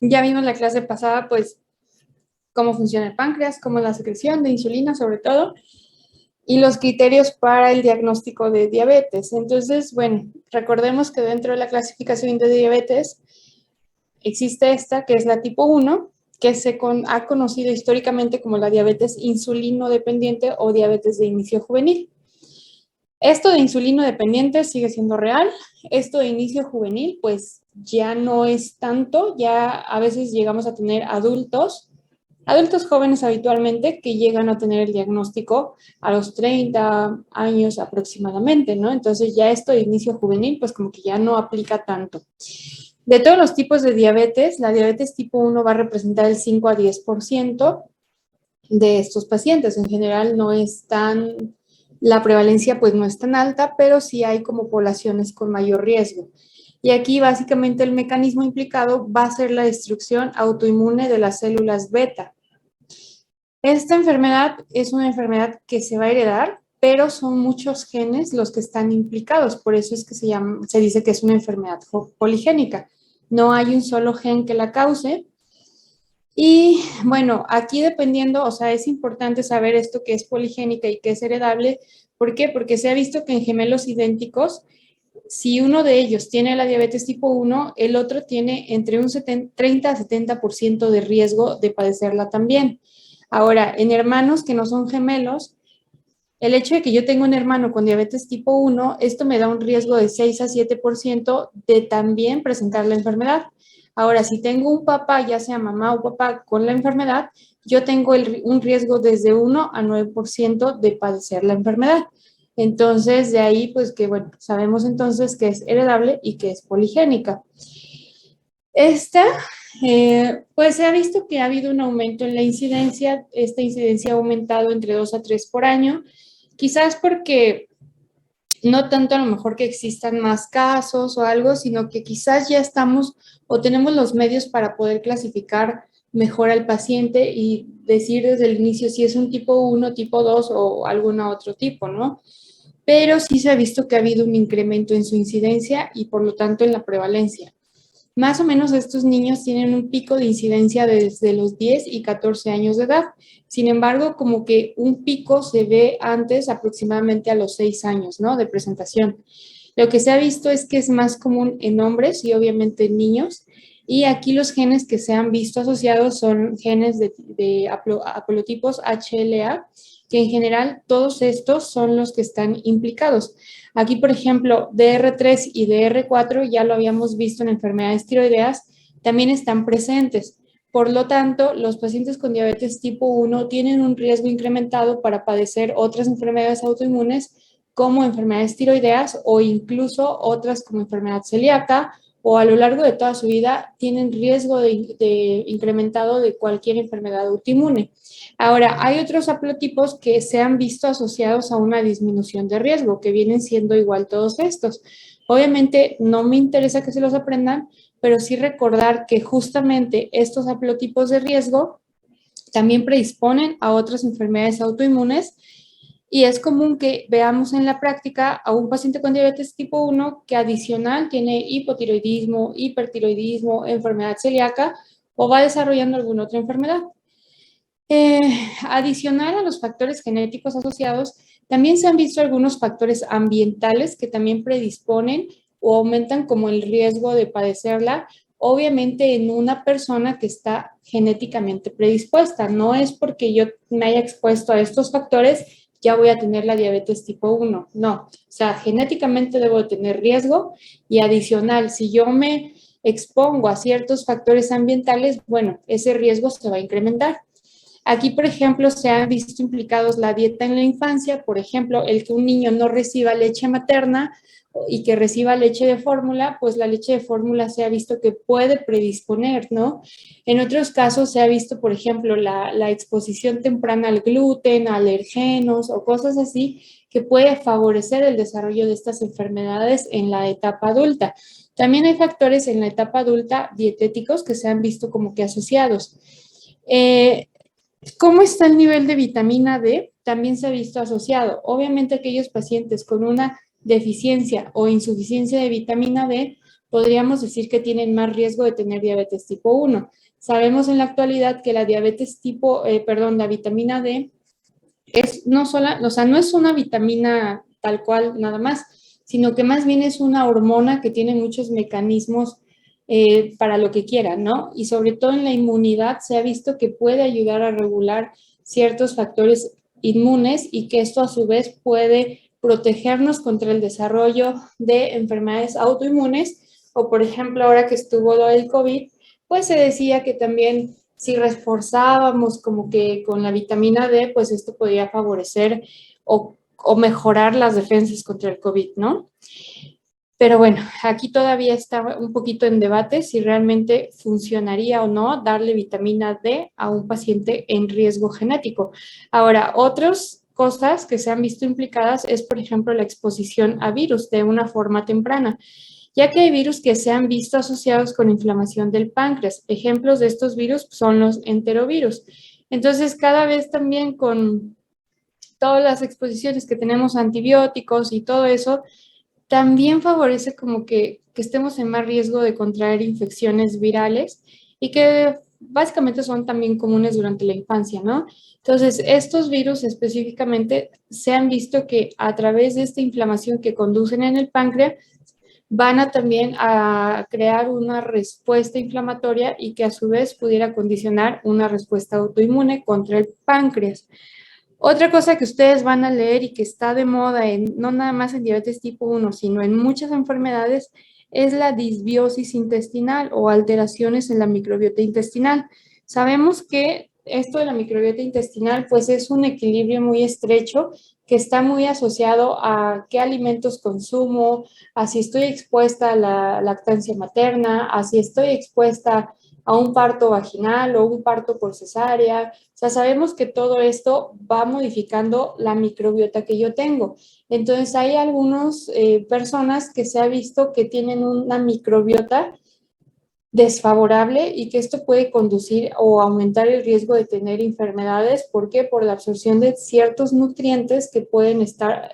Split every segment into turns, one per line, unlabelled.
Ya vimos la clase pasada, pues, cómo funciona el páncreas, cómo es la secreción de insulina, sobre todo, y los criterios para el diagnóstico de diabetes. Entonces, bueno, recordemos que dentro de la clasificación de diabetes existe esta, que es la tipo 1, que ha conocido históricamente como la diabetes insulino dependiente o diabetes de inicio juvenil. Esto de insulino dependiente sigue siendo real. Esto de inicio juvenil, pues ya no es tanto. Ya a veces llegamos a tener adultos jóvenes habitualmente que llegan a tener el diagnóstico a los 30 años aproximadamente, ¿no? Entonces ya esto de inicio juvenil, pues como que ya no aplica tanto. De todos los tipos de diabetes, la diabetes tipo 1 va a representar el 5 a 10% de estos pacientes. En general no es tan, la prevalencia pues no es tan alta, pero sí hay como poblaciones con mayor riesgo. Y aquí básicamente el mecanismo implicado va a ser la destrucción autoinmune de las células beta. Esta enfermedad es una enfermedad que se va a heredar, pero son muchos genes los que están implicados, por eso es que se dice que es una enfermedad poligénica. No hay un solo gen que la cause. Y bueno, aquí dependiendo, o sea, es importante saber esto que es poligénica y que es heredable. ¿Por qué? Porque se ha visto que en gemelos idénticos, si uno de ellos tiene la diabetes tipo 1, el otro tiene entre un 30 a 70% de riesgo de padecerla también. Ahora, en hermanos que no son gemelos, el hecho de que yo tenga un hermano con diabetes tipo 1, esto me da un riesgo de 6 a 7% de también presentar la enfermedad. Ahora, si tengo un papá, ya sea mamá o papá, con la enfermedad, yo tengo un riesgo desde 1 a 9% de padecer la enfermedad. Entonces, de ahí, pues que, bueno, sabemos entonces que es heredable y que es poligénica. Esta, pues se ha visto que ha habido un aumento en la incidencia. Esta incidencia ha aumentado entre 2 a 3 por año, quizás porque no tanto a lo mejor que existan más casos o algo, sino que quizás ya estamos o tenemos los medios para poder clasificar mejor al paciente y decir desde el inicio si es un tipo 1, tipo 2 o algún otro tipo, ¿no? Pero sí se ha visto que ha habido un incremento en su incidencia y por lo tanto en la prevalencia. Más o menos estos niños tienen un pico de incidencia desde los 10 y 14 años de edad. Sin embargo, como que un pico se ve antes, aproximadamente a los 6 años, ¿no? De presentación. Lo que se ha visto es que es más común en hombres y obviamente en niños. Y aquí los genes que se han visto asociados son genes de haplotipos HLA, que en general todos estos son los que están implicados. Aquí, por ejemplo, DR3 y DR4 ya lo habíamos visto en enfermedades tiroideas, también están presentes. Por lo tanto, los pacientes con diabetes tipo 1 tienen un riesgo incrementado para padecer otras enfermedades autoinmunes como enfermedades tiroideas o incluso otras como enfermedad celíaca, o a lo largo de toda su vida tienen riesgo de incrementado de cualquier enfermedad autoinmune. Ahora, hay otros haplotipos que se han visto asociados a una disminución de riesgo, que vienen siendo igual todos estos. Obviamente, no me interesa que se los aprendan, pero sí recordar que justamente estos haplotipos de riesgo también predisponen a otras enfermedades autoinmunes y es común que veamos en la práctica a un paciente con diabetes tipo 1 que adicional tiene hipotiroidismo, hipertiroidismo, enfermedad celíaca o va desarrollando alguna otra enfermedad. Eh, Adicional a los factores genéticos asociados, también se han visto algunos factores ambientales que también predisponen o aumentan como el riesgo de padecerla, obviamente en una persona que está genéticamente predispuesta. No es porque yo me haya expuesto a estos factores, ya voy a tener la diabetes tipo 1. No, o sea, genéticamente debo tener riesgo y adicional, si yo me expongo a ciertos factores ambientales, bueno, ese riesgo se va a incrementar. Aquí, por ejemplo, se han visto implicados la dieta en la infancia, por ejemplo, el que un niño no reciba leche materna y que reciba leche de fórmula, pues la leche de fórmula se ha visto que puede predisponer, ¿no? En otros casos se ha visto, por ejemplo, la exposición temprana al gluten, a alergenos o cosas así, que puede favorecer el desarrollo de estas enfermedades en la etapa adulta. También hay factores en la etapa adulta dietéticos que se han visto como que asociados. ¿Cómo está el nivel de vitamina D? También se ha visto asociado. Obviamente aquellos pacientes con una deficiencia o insuficiencia de vitamina D, podríamos decir que tienen más riesgo de tener diabetes tipo 1. Sabemos en la actualidad que la diabetes la vitamina D es no sola, o sea, no es una vitamina tal cual nada más, sino que más bien es una hormona que tiene muchos mecanismos para lo que quiera, ¿no? Y sobre todo en la inmunidad se ha visto que puede ayudar a regular ciertos factores inmunes y que esto a su vez puede protegernos contra el desarrollo de enfermedades autoinmunes o, por ejemplo, ahora que estuvo lo del COVID, pues se decía que también si reforzábamos como que con la vitamina D, pues esto podría favorecer o mejorar las defensas contra el COVID, ¿no? Pero bueno, aquí todavía está un poquito en debate si realmente funcionaría o no darle vitamina D a un paciente en riesgo genético. Ahora, otras cosas que se han visto implicadas es, por ejemplo, la exposición a virus de una forma temprana, ya que hay virus que se han visto asociados con inflamación del páncreas. Ejemplos de estos virus son los enterovirus. Entonces, cada vez también con todas las exposiciones que tenemos a antibióticos y todo eso, también favorece como que estemos en más riesgo de contraer infecciones virales y que básicamente son también comunes durante la infancia, ¿no? Entonces, estos virus específicamente se han visto que a través de esta inflamación que conducen en el páncreas, van a también a crear una respuesta inflamatoria y que a su vez pudiera condicionar una respuesta autoinmune contra el páncreas. Otra cosa que ustedes van a leer y que está de moda, no nada más en diabetes tipo 1, sino en muchas enfermedades, es la disbiosis intestinal o alteraciones en la microbiota intestinal. Sabemos que esto de la microbiota intestinal pues es un equilibrio muy estrecho que está muy asociado a qué alimentos consumo, a si estoy expuesta a la lactancia materna, a si estoy expuesta a un parto vaginal o un parto por cesárea. O sea, sabemos que todo esto va modificando la microbiota que yo tengo. Entonces, hay algunas personas que se ha visto que tienen una microbiota desfavorable y que esto puede conducir o aumentar el riesgo de tener enfermedades. ¿Por qué? Por la absorción de ciertos nutrientes que pueden estar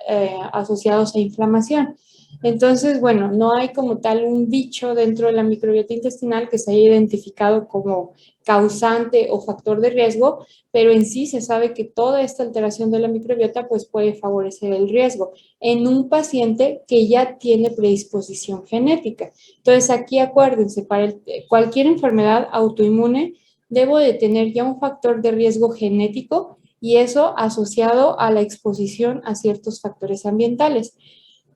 asociados a inflamación. Entonces, bueno, no hay como tal un bicho dentro de la microbiota intestinal que se haya identificado como causante o factor de riesgo, pero en sí se sabe que toda esta alteración de la microbiota pues puede favorecer el riesgo en un paciente que ya tiene predisposición genética. Entonces, aquí acuérdense, para cualquier enfermedad autoinmune, debo de tener ya un factor de riesgo genético y eso asociado a la exposición a ciertos factores ambientales.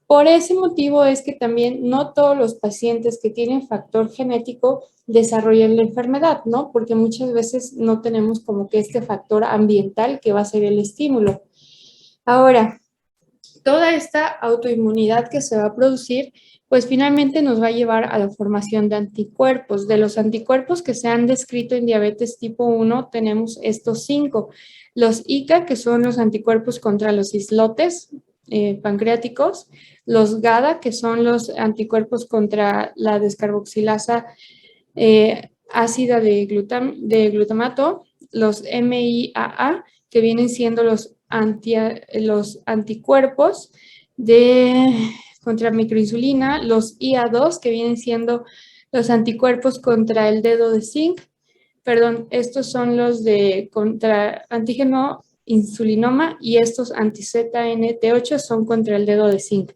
Por ese motivo es que también no todos los pacientes que tienen factor genético desarrollan la enfermedad, ¿no? Porque muchas veces no tenemos como que este factor ambiental que va a ser el estímulo. Ahora, toda esta autoinmunidad que se va a producir, pues finalmente nos va a llevar a la formación de anticuerpos. De los anticuerpos que se han descrito en diabetes tipo 1, tenemos estos 5. Los ICA, que son los anticuerpos contra los islotes pancreáticos, los GADA, que son los anticuerpos contra la descarboxilasa ácida de glutamato, los MIAA, que vienen siendo los anticuerpos contra microinsulina, los IA2, que vienen siendo los anticuerpos contra el dedo de zinc, perdón, estos son los de contra antígeno insulinoma y estos anti-ZNT8 son contra el dedo de zinc.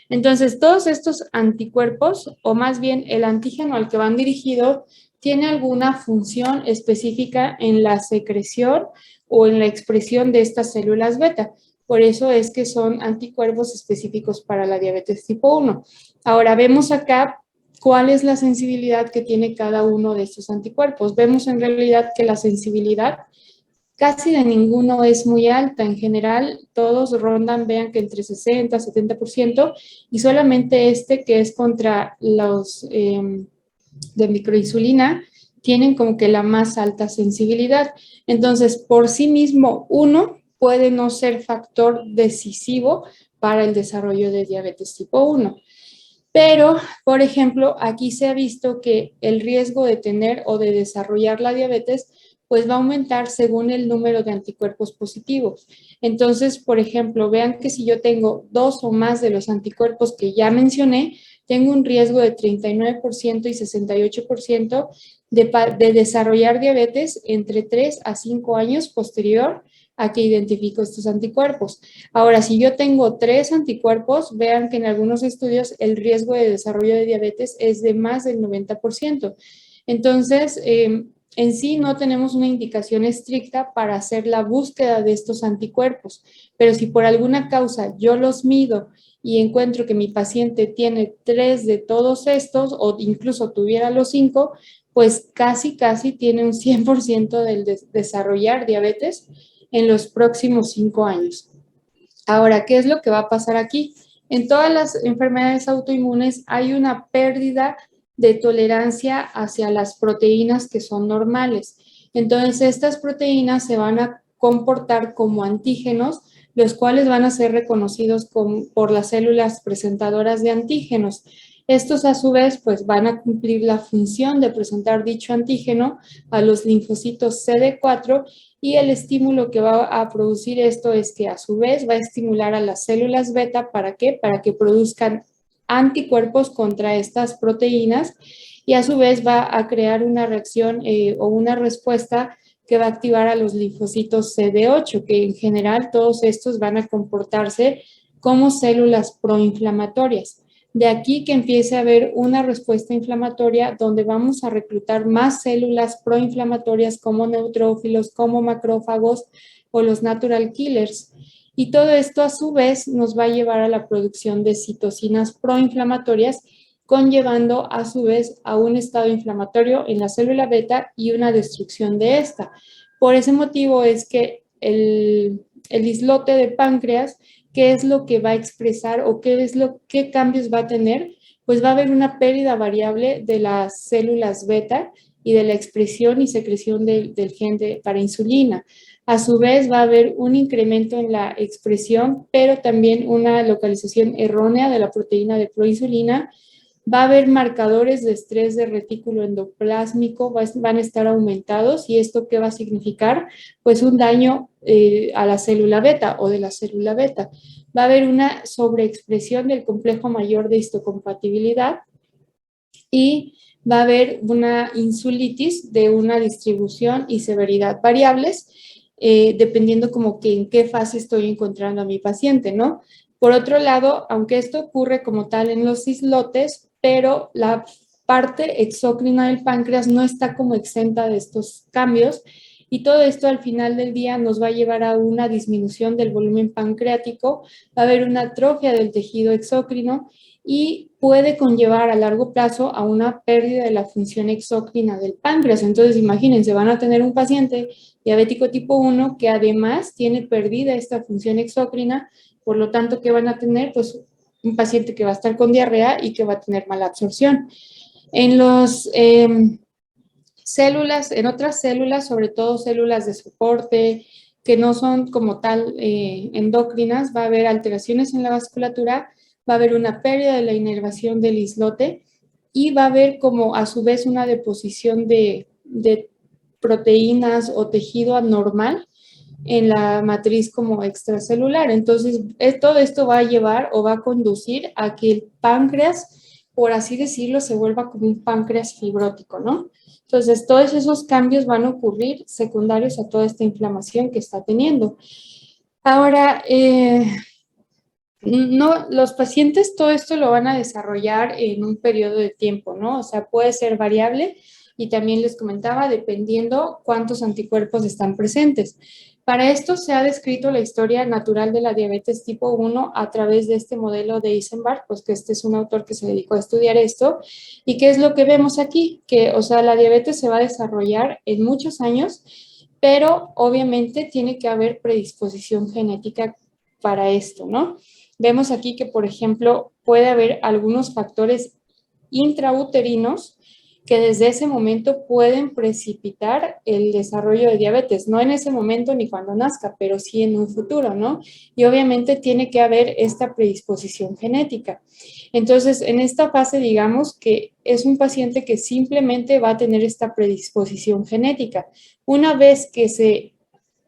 Entonces, todos estos anticuerpos, o más bien el antígeno al que van dirigidos, tiene alguna función específica en la secreción o en la expresión de estas células beta. Por eso es que son anticuerpos específicos para la diabetes tipo 1. Ahora vemos acá cuál es la sensibilidad que tiene cada uno de estos anticuerpos. Vemos en realidad que la sensibilidad casi de ninguno es muy alta. En general, todos rondan, vean que entre 60 y 70%, y solamente este que es contra los de microinsulina tienen como que la más alta sensibilidad. Entonces, por sí mismo, uno puede no ser factor decisivo para el desarrollo de diabetes tipo 1. Pero, por ejemplo, aquí se ha visto que el riesgo de tener o de desarrollar la diabetes pues va a aumentar según el número de anticuerpos positivos. Entonces, por ejemplo, vean que si yo tengo 2 o más de los anticuerpos que ya mencioné, tengo un riesgo de 39% y 68% de desarrollar diabetes entre 3 a 5 años posterior a que identifico estos anticuerpos. Ahora, si yo tengo 3 anticuerpos, vean que en algunos estudios el riesgo de desarrollo de diabetes es de más del 90%. Entonces, en sí no tenemos una indicación estricta para hacer la búsqueda de estos anticuerpos, pero si por alguna causa yo los mido y encuentro que mi paciente tiene 3 de todos estos o incluso tuviera los 5, pues casi tiene un 100% del desarrollar diabetes en los próximos 5 años. Ahora, ¿qué es lo que va a pasar aquí? En todas las enfermedades autoinmunes hay una pérdida de tolerancia hacia las proteínas que son normales. Entonces, estas proteínas se van a comportar como antígenos, los cuales van a ser reconocidos por las células presentadoras de antígenos. Estos a su vez pues van a cumplir la función de presentar dicho antígeno a los linfocitos CD4 y el estímulo que va a producir esto es que a su vez va a estimular a las células beta, ¿para qué? Para que produzcan anticuerpos contra estas proteínas y a su vez va a crear una reacción o una respuesta que va a activar a los linfocitos CD8, que en general todos estos van a comportarse como células proinflamatorias. De aquí que empiece a haber una respuesta inflamatoria donde vamos a reclutar más células proinflamatorias como neutrófilos, como macrófagos o los natural killers. Y todo esto a su vez nos va a llevar a la producción de citocinas proinflamatorias, conllevando a su vez a un estado inflamatorio en la célula beta y una destrucción de esta. Por ese motivo es que el islote de páncreas, ¿qué es lo que va a expresar o qué cambios va a tener? Pues va a haber una pérdida variable de las células beta y de la expresión y secreción del gen para insulina. A su vez va a haber un incremento en la expresión, pero también una localización errónea de la proteína de proinsulina. Va a haber marcadores de estrés de retículo endoplásmico, van a estar aumentados. ¿Y esto qué va a significar? Pues un daño a la célula beta o de la célula beta. Va a haber una sobreexpresión del complejo mayor de histocompatibilidad y va a haber una insulitis de una distribución y severidad variables, dependiendo como que en qué fase estoy encontrando a mi paciente, ¿no? Por otro lado, aunque esto ocurre como tal en los islotes, pero la parte exócrina del páncreas no está como exenta de estos cambios y todo esto al final del día nos va a llevar a una disminución del volumen pancreático, va a haber una atrofia del tejido exócrino y puede conllevar a largo plazo a una pérdida de la función exócrina del páncreas. Entonces, imagínense, van a tener un paciente diabético tipo 1 que además tiene perdida esta función exócrina, por lo tanto, ¿qué van a tener? Pues un paciente que va a estar con diarrea y que va a tener mala absorción. En los células, en otras células, sobre todo células de soporte, que no son como tal endocrinas, va a haber alteraciones en la vasculatura, va a haber una pérdida de la inervación del islote y va a haber como a su vez una deposición de proteínas o tejido anormal en la matriz como extracelular. Entonces, todo esto va a llevar o va a conducir a que el páncreas, por así decirlo, se vuelva como un páncreas fibrótico, ¿no? Entonces, todos esos cambios van a ocurrir secundarios a toda esta inflamación que está teniendo. Ahora, no, los pacientes todo esto lo van a desarrollar en un periodo de tiempo, ¿no? O sea, puede ser variable y también les comentaba dependiendo cuántos anticuerpos están presentes. Para esto se ha descrito la historia natural de la diabetes tipo 1 a través de este modelo de Eisenberg, pues que este es un autor que se dedicó a estudiar esto. ¿Y qué es lo que vemos aquí? Que, o sea, la diabetes se va a desarrollar en muchos años, pero obviamente tiene que haber predisposición genética para esto, ¿no? Vemos aquí que, por ejemplo, puede haber algunos factores intrauterinos que desde ese momento pueden precipitar el desarrollo de diabetes, no en ese momento ni cuando nazca, pero sí en un futuro, ¿no? Y obviamente tiene que haber esta predisposición genética. Entonces, en esta fase, digamos que es un paciente que simplemente va a tener esta predisposición genética. Una vez que se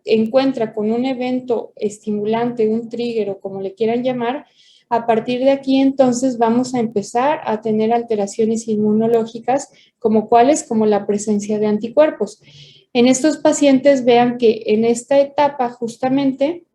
encuentra con un evento estimulante, un trigger o como le quieran llamar, A partir de aquí, entonces, vamos a empezar a tener alteraciones inmunológicas, como cuáles, como la presencia de anticuerpos. En estos pacientes, vean que en esta etapa, justamente,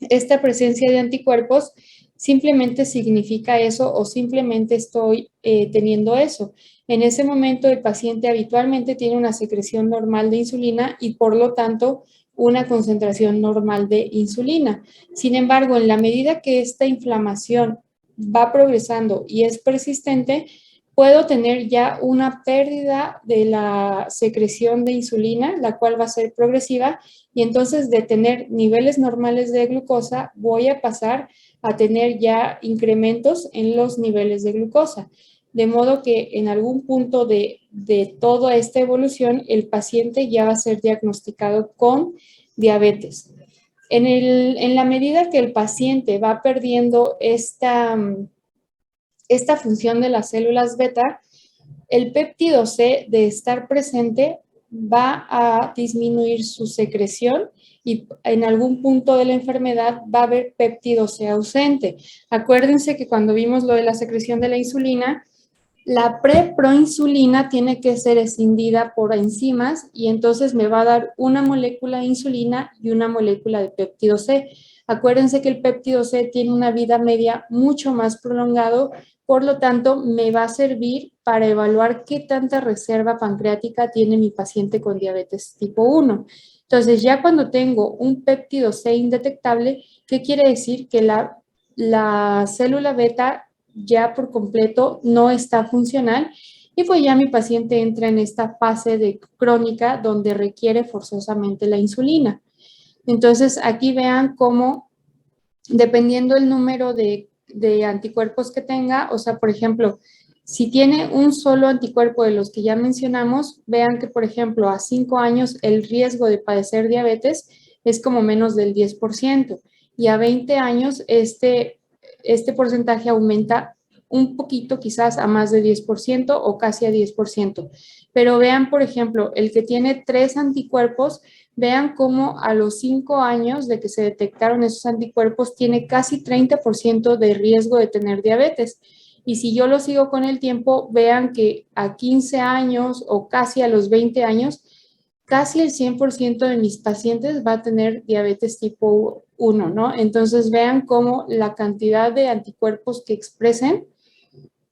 esta presencia de anticuerpos simplemente significa eso o simplemente estoy teniendo eso. En ese momento el paciente habitualmente tiene una secreción normal de insulina y por lo tanto una concentración normal de insulina. Sin embargo, en la medida que esta inflamación va progresando y es persistente, puedo tener ya una pérdida de la secreción de insulina, la cual va a ser progresiva, y entonces de tener niveles normales de glucosa, voy a pasar a tener ya incrementos en los niveles de glucosa. De modo que en algún punto de toda esta evolución, el paciente ya va a ser diagnosticado con diabetes. En la medida que el paciente va perdiendo esta función de las células beta, el péptido C de estar presente va a disminuir su secreción y en algún punto de la enfermedad va a haber péptido C ausente. Acuérdense que cuando vimos lo de la secreción de la insulina, la preproinsulina tiene que ser escindida por enzimas y entonces me va a dar una molécula de insulina y una molécula de péptido C. Acuérdense que el péptido C tiene una vida media mucho más prolongado, por lo tanto, me va a servir para evaluar qué tanta reserva pancreática tiene mi paciente con diabetes tipo 1. Entonces, ya cuando tengo un péptido C indetectable, ¿qué quiere decir? Que la célula beta ya por completo no está funcional y pues ya mi paciente entra en esta fase de crónica donde requiere forzosamente la insulina. Entonces, aquí vean cómo, dependiendo el número de anticuerpos que tenga, o sea, por ejemplo, si tiene un solo anticuerpo de los que ya mencionamos, vean que, por ejemplo, a 5 años el riesgo de padecer diabetes es como menos del 10% y a 20 años este porcentaje aumenta un poquito, quizás a más de 10% o casi a 10%. Pero vean, por ejemplo, el que tiene 3 anticuerpos, vean cómo a los 5 años de que se detectaron esos anticuerpos tiene casi 30% de riesgo de tener diabetes. Y si yo lo sigo con el tiempo, vean que a 15 años o casi a los 20 años, casi el 100% de mis pacientes va a tener diabetes tipo 1, ¿no? Entonces vean cómo la cantidad de anticuerpos que expresen,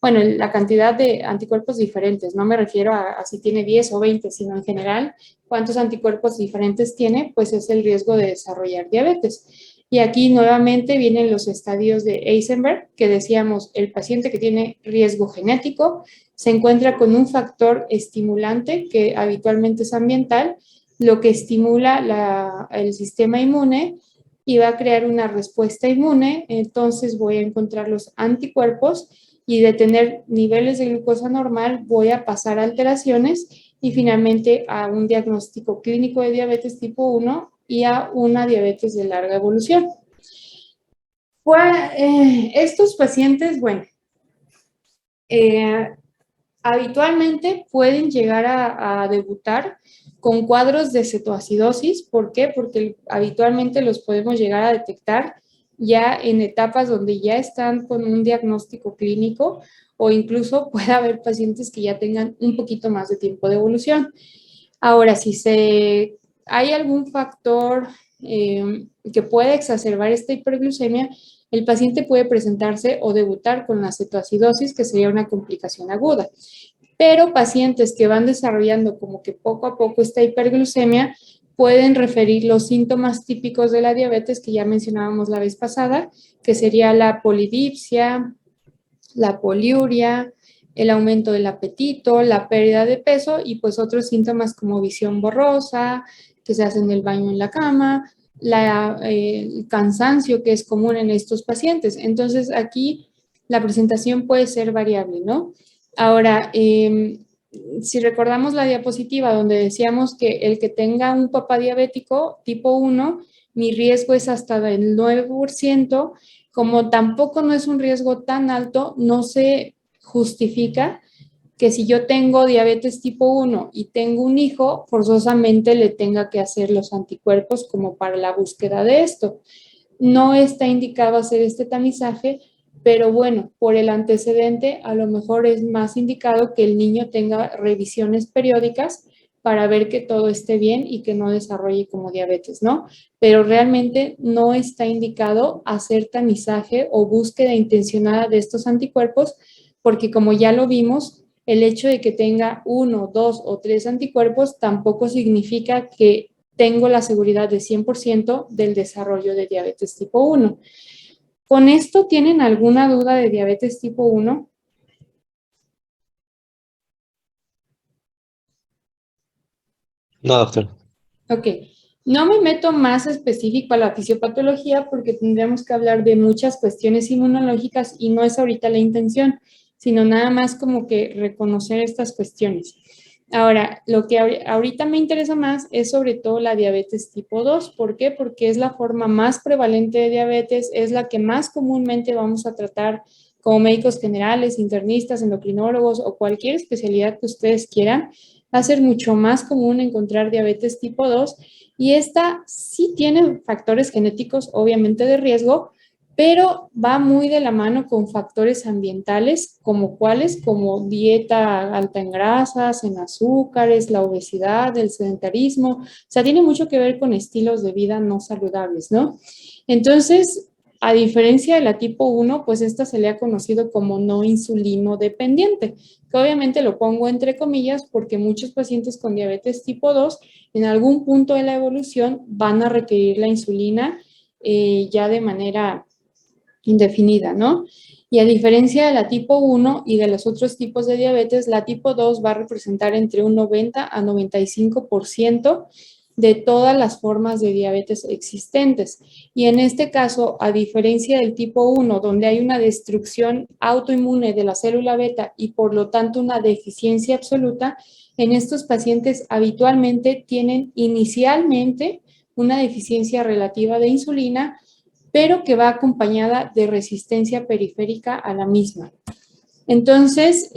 bueno, la cantidad de anticuerpos diferentes, no me refiero a si tiene 10 o 20, sino en general, cuántos anticuerpos diferentes tiene, pues es el riesgo de desarrollar diabetes. Y aquí nuevamente vienen los estadios de Eisenberg, que decíamos, el paciente que tiene riesgo genético se encuentra con un factor estimulante que habitualmente es ambiental, lo que estimula el sistema inmune y va a crear una respuesta inmune, entonces voy a encontrar los anticuerpos y de tener niveles de glucosa normal voy a pasar a alteraciones y finalmente a un diagnóstico clínico de diabetes tipo 1 y a una diabetes de larga evolución. Estos pacientes, bueno, habitualmente pueden llegar a debutar con cuadros de cetoacidosis. ¿Por qué? Porque habitualmente los podemos llegar a detectar ya en etapas donde ya están con un diagnóstico clínico o incluso puede haber pacientes que ya tengan un poquito más de tiempo de evolución. Ahora, si hay algún factor que pueda exacerbar esta hiperglucemia, el paciente puede presentarse o debutar con la cetoacidosis, que sería una complicación aguda. Pero pacientes que van desarrollando como que poco a poco esta hiperglucemia pueden referir los síntomas típicos de la diabetes que ya mencionábamos la vez pasada, que sería la polidipsia, la poliuria, el aumento del apetito, la pérdida de peso y pues otros síntomas como visión borrosa, que se hacen el baño en la cama, el cansancio que es común en estos pacientes. Entonces aquí la presentación puede ser variable, ¿no? Ahora, si recordamos la diapositiva donde decíamos que el que tenga un papá diabético tipo 1, mi riesgo es hasta del 9%, como tampoco no es un riesgo tan alto, no se justifica que si yo tengo diabetes tipo 1 y tengo un hijo, forzosamente le tenga que hacer los anticuerpos como para la búsqueda de esto. No está indicado hacer este tamizaje pero bueno, por el antecedente, a lo mejor es más indicado que el niño tenga revisiones periódicas para ver que todo esté bien y que no desarrolle como diabetes, ¿no? Pero realmente no está indicado hacer tamizaje o búsqueda intencionada de estos anticuerpos, porque como ya lo vimos, el hecho de que tenga uno, dos o tres anticuerpos tampoco significa que tengo la seguridad de 100% del desarrollo de diabetes tipo 1. ¿Con esto tienen alguna duda de diabetes tipo 1?
No, doctor.
Ok, no me meto más específico a la fisiopatología porque tendríamos que hablar de muchas cuestiones inmunológicas y no es ahorita la intención, sino nada más como que reconocer estas cuestiones. Ahora, lo que ahorita me interesa más es sobre todo la diabetes tipo 2. ¿Por qué? Porque es la forma más prevalente de diabetes, es la que más comúnmente vamos a tratar como médicos generales, internistas, endocrinólogos o cualquier especialidad que ustedes quieran. Va a ser mucho más común encontrar diabetes tipo 2 y esta sí tiene factores genéticos, obviamente de riesgo, pero va muy de la mano con factores ambientales, como cuáles, como dieta alta en grasas, en azúcares, la obesidad, el sedentarismo, o sea, tiene mucho que ver con estilos de vida no saludables, ¿no? Entonces, a diferencia de la tipo 1, pues esta se le ha conocido como no insulino dependiente, que obviamente lo pongo entre comillas porque muchos pacientes con diabetes tipo 2 en algún punto de la evolución van a requerir la insulina ya de manera indefinida, ¿no? Y a diferencia de la tipo 1 y de los otros tipos de diabetes, la tipo 2 va a representar entre un 90 a 95% de todas las formas de diabetes existentes. Y en este caso, a diferencia del tipo 1, donde hay una destrucción autoinmune de la célula beta y por lo tanto una deficiencia absoluta, en estos pacientes habitualmente tienen inicialmente una deficiencia relativa de insulina, pero que va acompañada de resistencia periférica a la misma. Entonces,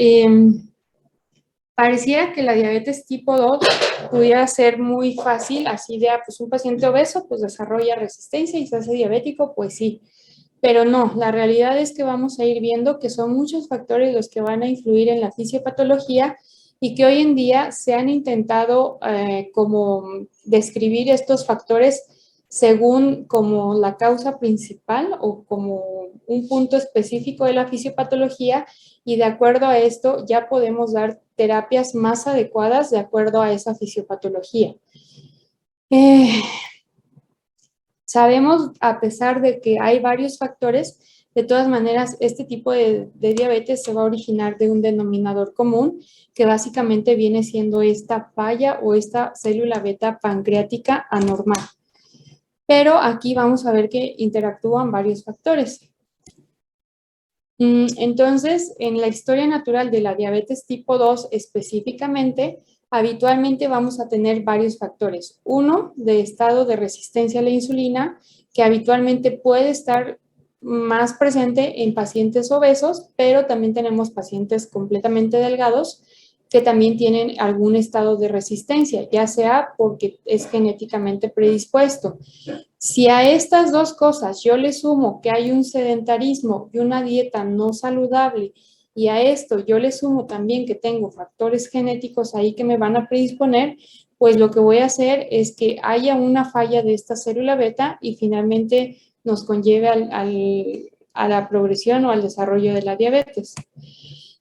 pareciera que la diabetes tipo 2 pudiera ser muy fácil, así de, pues un paciente obeso, pues desarrolla resistencia y se hace diabético, pues sí. Pero no, la realidad es que vamos a ir viendo que son muchos factores los que van a influir en la fisiopatología y que hoy en día se han intentado como describir estos factores según como la causa principal o como un punto específico de la fisiopatología y de acuerdo a esto ya podemos dar terapias más adecuadas de acuerdo a esa fisiopatología. Eh, Sabemos, a pesar de que hay varios factores, de todas maneras, este tipo de diabetes se va a originar de un denominador común, que básicamente viene siendo esta falla o esta célula beta pancreática anormal. Pero aquí vamos a ver que interactúan varios factores. Entonces, en la historia natural de la diabetes tipo 2 específicamente, habitualmente vamos a tener varios factores. Uno, de estado de resistencia a la insulina, que habitualmente puede estar más presente en pacientes obesos, pero también tenemos pacientes completamente delgados que también tienen algún estado de resistencia, ya sea porque es genéticamente predispuesto. Si a estas dos cosas yo le sumo que hay un sedentarismo y una dieta no saludable, y a esto yo le sumo también que tengo factores genéticos ahí que me van a predisponer, pues lo que voy a hacer es que haya una falla de esta célula beta y finalmente nos conlleve a la progresión o al desarrollo de la diabetes.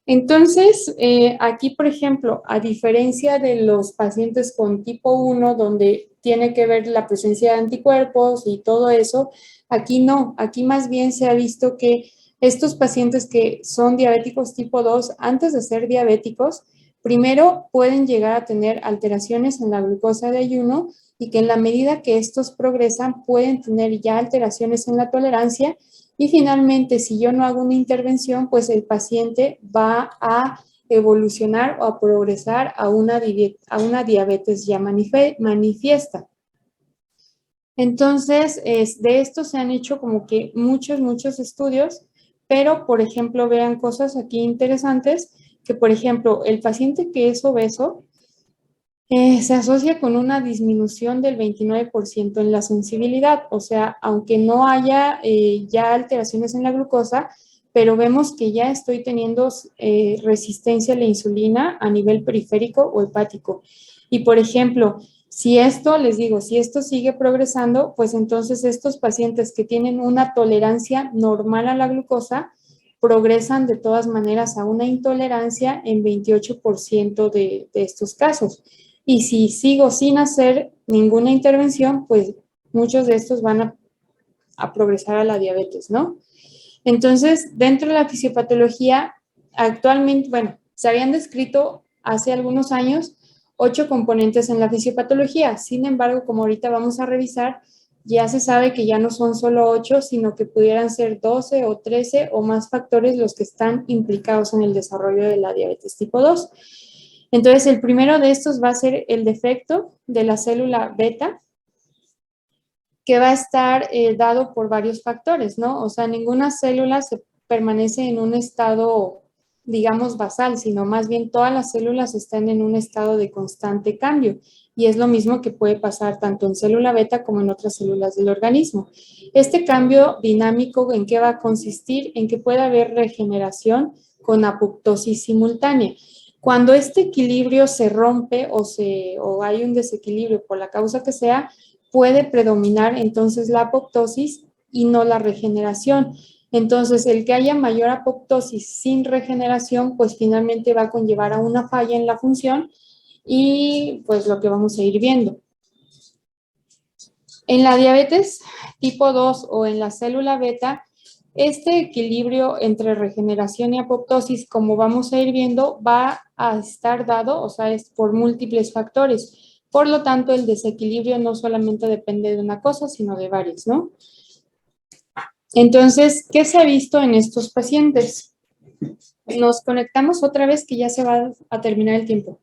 Entonces, aquí, por ejemplo, a diferencia de los pacientes con tipo 1, donde tiene que ver la presencia de anticuerpos y todo eso, aquí no, aquí más bien se ha visto que estos pacientes que son diabéticos tipo 2, antes de ser diabéticos, primero pueden llegar a tener alteraciones en la glucosa de ayuno y que en la medida que estos progresan pueden tener ya alteraciones en la tolerancia y finalmente, si yo no hago una intervención, pues el paciente va a evolucionar o a progresar a una diabetes ya manifiesta. Entonces, de esto se han hecho como que muchos estudios, pero por ejemplo, vean cosas aquí interesantes, que por ejemplo, el paciente que es obeso, se asocia con una disminución del 29% en la sensibilidad, o sea, aunque no haya ya alteraciones en la glucosa, pero vemos que ya estoy teniendo resistencia a la insulina a nivel periférico o hepático. Y por ejemplo, si esto, les digo, si esto sigue progresando, pues entonces estos pacientes que tienen una tolerancia normal a la glucosa progresan de todas maneras a una intolerancia en 28% de estos casos. Y si sigo sin hacer ninguna intervención, pues muchos de estos van a progresar a la diabetes, ¿no? Entonces, dentro de la fisiopatología, actualmente, bueno, se habían descrito hace algunos años 8 componentes en la fisiopatología. Sin embargo, como ahorita vamos a revisar, ya se sabe que ya no son solo 8, sino que pudieran ser 12 o 13 o más factores los que están implicados en el desarrollo de la diabetes tipo 2. Entonces, el primero de estos va a ser el defecto de la célula beta, que va a estar dado por varios factores, ¿no? O sea, ninguna célula se permanece en un estado, digamos, basal, sino más bien todas las células están en un estado de constante cambio. Y es lo mismo que puede pasar tanto en célula beta como en otras células del organismo. Este cambio dinámico, ¿en qué va a consistir? En que puede haber regeneración con apoptosis simultánea. Cuando este equilibrio se rompe o hay un desequilibrio por la causa que sea, puede predominar entonces la apoptosis y no la regeneración. Entonces, el que haya mayor apoptosis sin regeneración, pues finalmente va a conllevar a una falla en la función y pues lo que vamos a ir viendo. En la diabetes tipo 2 o en la célula beta, este equilibrio entre regeneración y apoptosis, como vamos a ir viendo, va a estar dado, o sea, es por múltiples factores. Por lo tanto, el desequilibrio no solamente depende de una cosa, sino de varias, ¿no? Entonces, ¿qué se ha visto en estos pacientes? Nos conectamos otra vez que ya se va a terminar el tiempo.